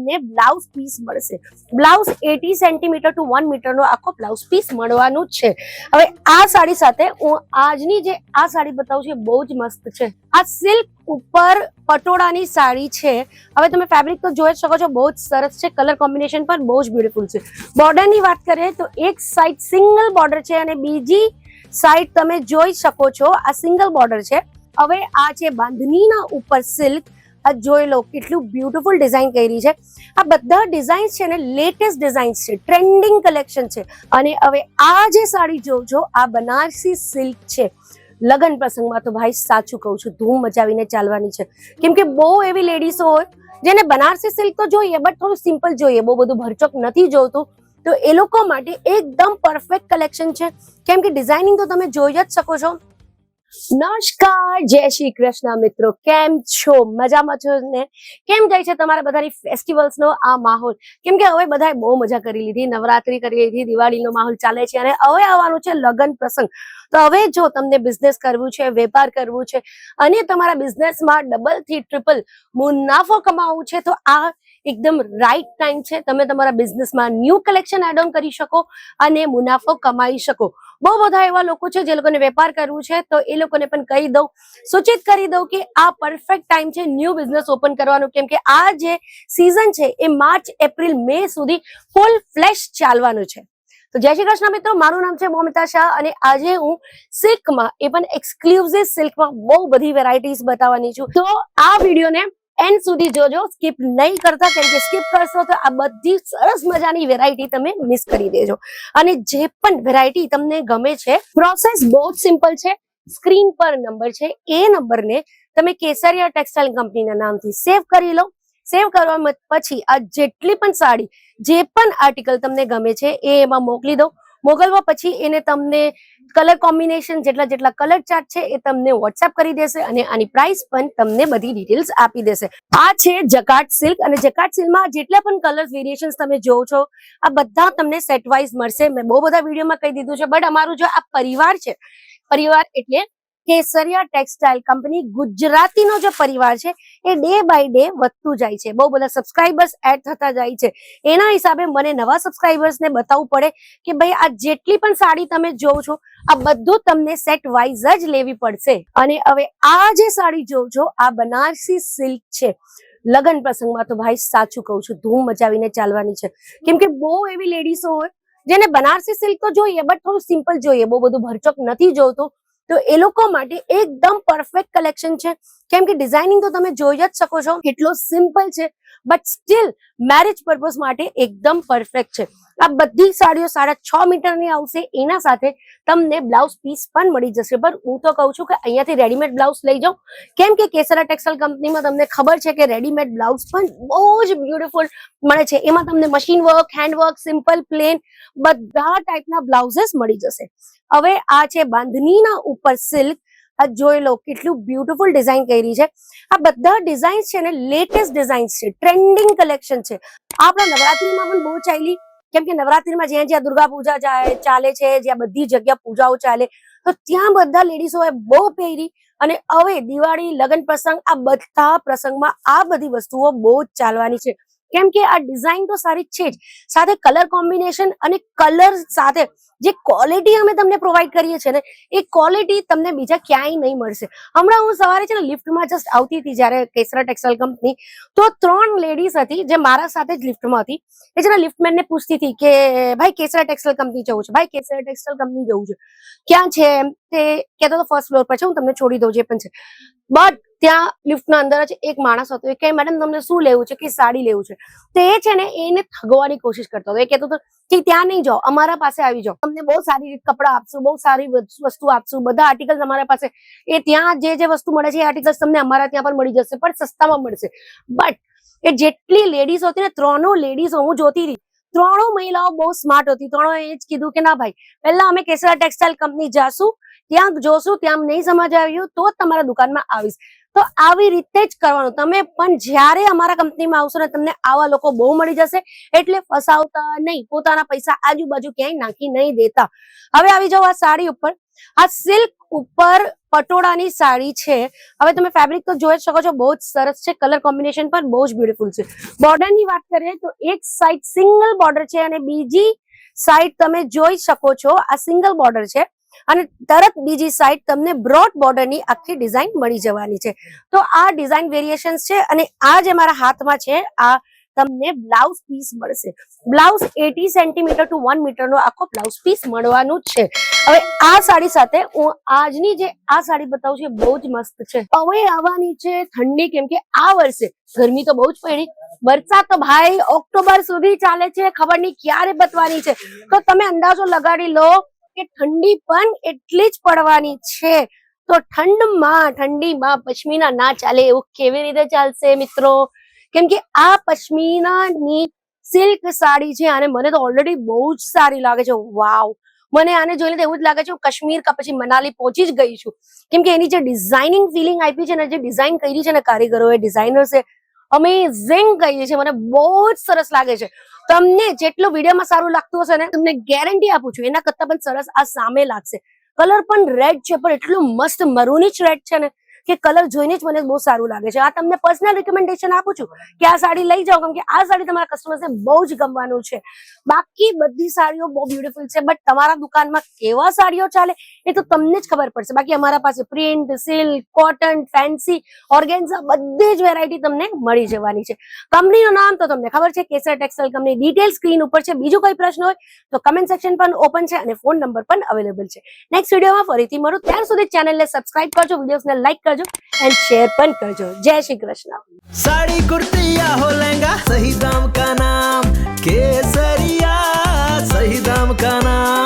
તમને blouse piece મળશે. Blouse 80 centimetre two 1 metre નો આખો બ્લાઉઝ પીસ મળવાનું જ છે. હવે આ સાડી સાથે હું આજની જે આ સાડી બતાવું છું બહુ જ મસ્ત છે. આ સિલ્ક ઉપર પટોળાની સાડી છે. હવે તમે ફેબ્રિક તો જોઈ શકો છો, બહુ જ સરસ છે. કલર કોમ્બિનેશન પણ બહુ જ બ્યુટીફુલ છે. બોર્ડરની વાત કરીએ તો એક સાઈડ સિંગલ બોર્ડર છે અને બીજી સાઈડ તમે જોઈ શકો છો આ સિંગલ બોર્ડર છે. હવે આ છે બાંધણીના ઉપર સિલ્ક. આ જોઈ લો કેટલું બ્યુટીફુલ ડિઝાઇન કરી છે. આ બધા ડિઝાઇન્સ છે ને લેટેસ્ટ ડિઝાઇન્સ છે, ટ્રેન્ડિંગ કલેક્શન છે. અને હવે આ જે સાડી જોજો આ બનારસી સિલ્ક છે. લગન પ્રસંગમાં તો ભાઈ સાચું કહું છું ધૂમ મચાવીને ચાલવાની છે. કેમ કે બહુ એવી લેડીઝો હોય જેને બનારસી સિલ્ક તો જોઈએ બટ થોડું સિમ્પલ જોઈએ, બહુ બધું ભરચક નથી જોતું. તો એ લોકો માટે એકદમ પરફેક્ટ કલેક્શન છે. કેમ કે ડિઝાઇનિંગ તો તમે જોઈ જ શકો છો. નમસ્કાર, જય શ્રી કૃષ્ણ મિત્રો, કેમ છો? મજામાં છો ને? કેમ જાય છે તમારા બધાની ફેસ્ટિવલ્સ નો આ માહોલ? કેમ કે હવે બધાએ બહુ મજા કરી લીધી, નવરાત્રી કરી લીધી, દિવાળીનો માહોલ ચાલે છે અને હવે આવવાનું છે લગ્ન પ્રસંગ. તો હવે જો તમને બિઝનેસ કરવું છે, વેપાર કરવું છે અને તમારા બિઝનેસમાં ડબલ થી ટ્રિપલ મુનાફો કમાવવું છે તો આ એકદમ રાઈટ ટાઈમ છે. તમે તમારા બિઝનેસમાં ન્યૂ કલેક્શન એડ ઓન કરી શકો અને મુનાફો કમાઈ શકો. બહુ બધા એવા લોકો છે જે લોકોને વેપાર કરવું છે તો એ લોકોને પણ કહી દઉં, સૂચિત કરી દઉં કે આ પરફેક્ટ ટાઈમ છે ન્યૂ બિઝનેસ ઓપન કરવાનું. કેમ કે આ જે સીઝન છે એ માર્ચ, એપ્રિલ, મે સુધી ફૂલ ફ્લેશ ચાલવાનું છે. તો જય શ્રી કૃષ્ણ મિત્રો, મારું નામ છે મોમિતા શાહ અને આજે હું સિલ્કમાં એ પણ એક્સક્લુઝિવ સિલ્કમાં બહુ બધી વેરાયટીઝ બતાવવાની છું. તો આ વિડીયોને એન્ડ સુધી જોજો, સ્કીપ નહીં કરતા. કેમ કે સ્કીપ કરશો તો આ બધી સરસ મજાની વેરાયટી તમે મિસ કરી દેજો. અને જે પણ વેરાયટી તમને ગમે છે, પ્રોસેસ બહુ જ સિમ્પલ છે. સ્ક્રીન પર નંબર છે, એ નંબરને તમે કેસરિયા ટેક્સટાઇલ કંપનીના નામથી સેવ કરી લો. સેવ કરવા પછી આ જેટલી પણ સાડી, જે પણ આર્ટિકલ તમને ગમે છે એ એમાં મોકલી દો. મોકલવા પછી એને તમને કલર કોમ્બિનેશન જેટલા કલર ચાર્ટ છે એ તમને વોટ્સએપ કરી દેશે અને આની પ્રાઇસ પણ તમને બધી ડિટેલ્સ આપી દેશે. આ છે જકાર્ડ સિલ્ક અને જકાર્ડ સિલ્કમાં જેટલા પણ કલર્સ વેરિએશન્સ તમે જોવો છો આ બધા તમને સેટ વાઇઝ મળશે. મેં બહુ બધા વિડીયોમાં કહી દીધું છે બટ અમારું જો આ પરિવાર છે, પરિવાર એટલે કેસરિયા ટેક્સટાઇલ કંપની ગુજરાતીનો જે પરિવાર છે એ ડે બાય ડે વધતું જાય છે. બહુ બધા સબસ્ક્રાઇબર્સ એડ થતા જાય છે. એના હિસાબે મને નવા સબસ્ક્રાઇબર્સને બતાવવું પડે કે ભાઈ આ જેટલી પણ સાડી તમે જોવો છો આ બધું તમને સેટ વાઇઝ જ લેવી પડશે. અને હવે આ જે સાડી જોવો છો આ બનારસી સિલ્ક છે. લગન પ્રસંગમાં તો ભાઈ સાચું કહું છું ધૂમ મચાવીને ચાલવાની છે. કેમ કે બહુ એવી લેડીઝો હોય જેને બનારસી સિલ્ક તો જોઈએ બટ થોડું સિમ્પલ જોઈએ, બહુ બધું ભરચક નથી જોતું. તો એ લોકો માટે એકદમ પરફેક્ટ કલેક્શન છે. કેમ કે ડિઝાઇનિંગ તો તમે જોઈ જ શકો છો કેટલો સિમ્પલ છે બટ સ્ટીલ મેરેજ પર્પઝ માટે એકદમ પરફેક્ટ છે. આ બધી સાડીઓ 6.5 મીટરની આવશે. એના સાથે તમને બ્લાઉઝ પીસ પણ મળી જશે. પણ હું તો કહું છું કે અહીંયાથી રેડીમેડ બ્લાઉઝ લઈ જાઓ. કેમ કે કેસરા ટેક્સટાઇલ કંપનીમાં તમને ખબર છે કે રેડીમેડ બ્લાઉઝ પણ બહુ જ બ્યુટીફુલ મળે છે. એમાં તમને machine work, hand work, simple, plane બધા ટાઈપના બ્લાઉઝેસ મળી જશે. હવે આ છે બાંધણીના ઉપર સિલ્ક. આ જોઈ લો કેટલું બ્યુટીફુલ ડિઝાઇન કરી છે. આ બધા ડિઝાઇન્સ છે ને લેટેસ્ટ ડિઝાઇન્સ છે, ટ્રેન્ડિંગ કલેક્શન છે. આપણા નવરાત્રીમાં પણ બહુ ચાલી. કેમ કે નવરાત્રીમાં જ્યાં જ્યાં દુર્ગા પૂજા ચાલે છે, જ્યાં બધી જગ્યા પૂજાઓ ચાલે તો ત્યાં બધા લેડીઝોએ બહુ પહેરી. અને હવે દિવાળી, લગ્ન પ્રસંગ આ બધા પ્રસંગમાં આ બધી વસ્તુઓ બહુ જ ચાલવાની છે. કેમ કે આ ડિઝાઇન તો સારી છે જ, સાથે કલર કોમ્બિનેશન અને કલર સાથે જે ક્વોલિટી અમે તમને પ્રોવાઈડ કરીએ છીએ ને એ ક્વોલિટી તમને બીજા ક્યાંય નહીં મળશે. હમણાં હું સવારે છે ને લિફ્ટમાં જસ્ટ આવતી હતી જ્યારે કેસરા ટેક્સટાઇલ કંપની, તો 3 લેડીઝ હતી જે મારા સાથે જ લિફ્ટમાં હતી. એ છે ને લિફ્ટમેનને પૂછતી હતી કે ભાઈ કેસરા ટેક્સટાઇલ કંપની જવું છે, ભાઈ કેસરા ટેક્સટાઇલ કંપની જવું છે, ક્યાં છે એમ. તે કહેતો તો ફર્સ્ટ ફ્લોર પર છે, હું તમને છોડી દઉં જે પણ છે. બટ ત્યાં લિફ્ટના અંદર જ એક માણસ હતો. એ કહે મેડમ તમને શું લેવું છે? કે સાડી લેવું છે. તો એ છે ને એને ઠગવાની કોશિશ કરતો હતો. એ કહેતો હતો કે ત્યાં નહીં જાઓ, અમારા પાસે આવી જાઓ, તમને બહુ સારી કપડા આપશું, બહુ સારી વસ્તુ આપશું, બધા આર્ટિકલ્સ અમારા પાસે. એ ત્યાં જે વસ્તુ મળે છે એ આર્ટિકલ્સ તમને અમારા ત્યાં પણ મળી જશે પણ સસ્તામાં મળશે. બટ એ જેટલી લેડીઝ હતી ને 3 લેડીઝો હું જોતી હતી, 3 મહિલાઓ બહુ સ્માર્ટ હતી. 3 એ જ કીધું કે ના ભાઈ પહેલા અમે કેસરા ટેક્સટાઇલ કંપની જાશું, ત્યાં જોશું, ત્યાં નહીં સમજ આવ્યું તો તમારા દુકાનમાં આવીશ. તો આવી રીતે જ કરવાનું. તમે પણ જ્યારે અમારા કંપનીમાં આવશો ને તમને આવા લોકો બહુ મળી જશે, એટલે ફસાવતા નહીં, પોતાના પૈસા આજુબાજુ ક્યાંય નાખી નહીં દેતા. હવે આવી જાઓ આ સાડી ઉપર. આ સિલ્ક ઉપર પટોળાની સાડી છે. હવે તમે ફેબ્રિક તો જોઈ શકો છો, બહુ જ સરસ છે. કલર કોમ્બિનેશન પણ બહુ જ બ્યુટીફુલ છે. બોર્ડરની વાત કરીએ તો એક સાઈડ સિંગલ બોર્ડર છે અને બીજી સાઈડ તમે જોઈ શકો છો આ સિંગલ બોર્ડર છે અને તરત બીજી સાઈડ તમને બ્રોડ બોર્ડરની આખી ડિઝાઇન મળી જવાની છે. તો આ ડિઝાઇન વેરિએશન્સ છે અને આ જે મારા હાથમાં છે આ તમને બ્લાઉઝ પીસ મળશે. બ્લાઉઝ 80 સેન્ટીમીટર ટુ 1 મીટર નો આખો બ્લાઉઝ પીસ મળવાનું છે. હવે આ સાડી સાથે હું આજની જે આ સાડી બતાવું છું બહુ જ મસ્ત છે. હવે આવવાની છે ઠંડી, કેમ કે આ વર્ષે ગરમી તો બહુ જ પડી, વરસાદ તો ભાઈ ઓક્ટોબર સુધી ચાલે છે, ખબર નહીં ક્યારે પતવાની છે. તો તમે અંદાજો લગાડી લો કે ઠંડી પણ એટલી જ પડવાની છે. તો ઠંડીમાં પશ્મિના ના ચાલે એવું કેવી રીતે ચાલશે મિત્રો? કેમ કે આ પશ્મિનાની સિલ્ક સાડી છે અને મને તો ઓલરેડી બહુ જ સારી લાગે છે. વાવ, મને આને જોઈને તો એવું જ લાગે છે હું કાશ્મીર કા પછી મનાલી પહોંચી જ ગઈ છું. કેમ કે એની જે ડિઝાઇનિંગ ફિલિંગ આપી છે ને, જે ડિઝાઇન કરી છે ને કારીગરોએ, ડિઝાઇનર્સે, અમેઝિંગ કરી છે. મને બહુ જ સરસ લાગે છે. તમને જેટલું વિડીયોમાં સારું લાગતું હશે ને, તમને ગેરંટી આપું છું એના કરતા પણ સરસ આ સામે લાગશે. કલર પણ રેડ છે, પણ એટલું મસ્ત મરૂનિશ રેડ છે ને કે કલર જોઈને જ મને બહુ સારું લાગે છે. આ તમને પર્સનલ રિકમેન્ડેશન આપું છું કે આ સાડી લઈ જાઓ, કેમ કે આ સાડી તમારા કસ્ટમર્સને બહુ જ ગમવાનું છે. બાકી બધી સાડીઓ બહુ બ્યુટીફુલ છે, બટ તમારા દુકાનમાં કેવા સાડીઓ ચાલે એ તો તમને જ ખબર પડશે. બાકી અમારા પાસે print, silk, cotton, fancy, organza બધી જ વેરાયટી તમને મળી જવાની છે. કંપનીનું નામ તો તમને ખબર છે, કેસર ટેક્સટાઇલ કંપની. ડિટેલ સ્ક્રીન ઉપર છે. બીજું કોઈ પ્રશ્ન હોય તો કમેન્ટ સેક્શન પણ ઓપન છે અને ફોન નંબર પણ અવેલેબલ છે. નેક્સ્ટ વિડીયોમાં ફરીથી મળું, ત્યાં સુધી ચેનલને સબસ્ક્રાઇબ કરજો, વિડીયોઝને લાઈક કરજો एंड शेयर पण करजो. जय श्री कृष्ण. साड़ी कुर्ती या हो लहंगा, सही दाम का नाम केसरिया, सही दाम का नाम.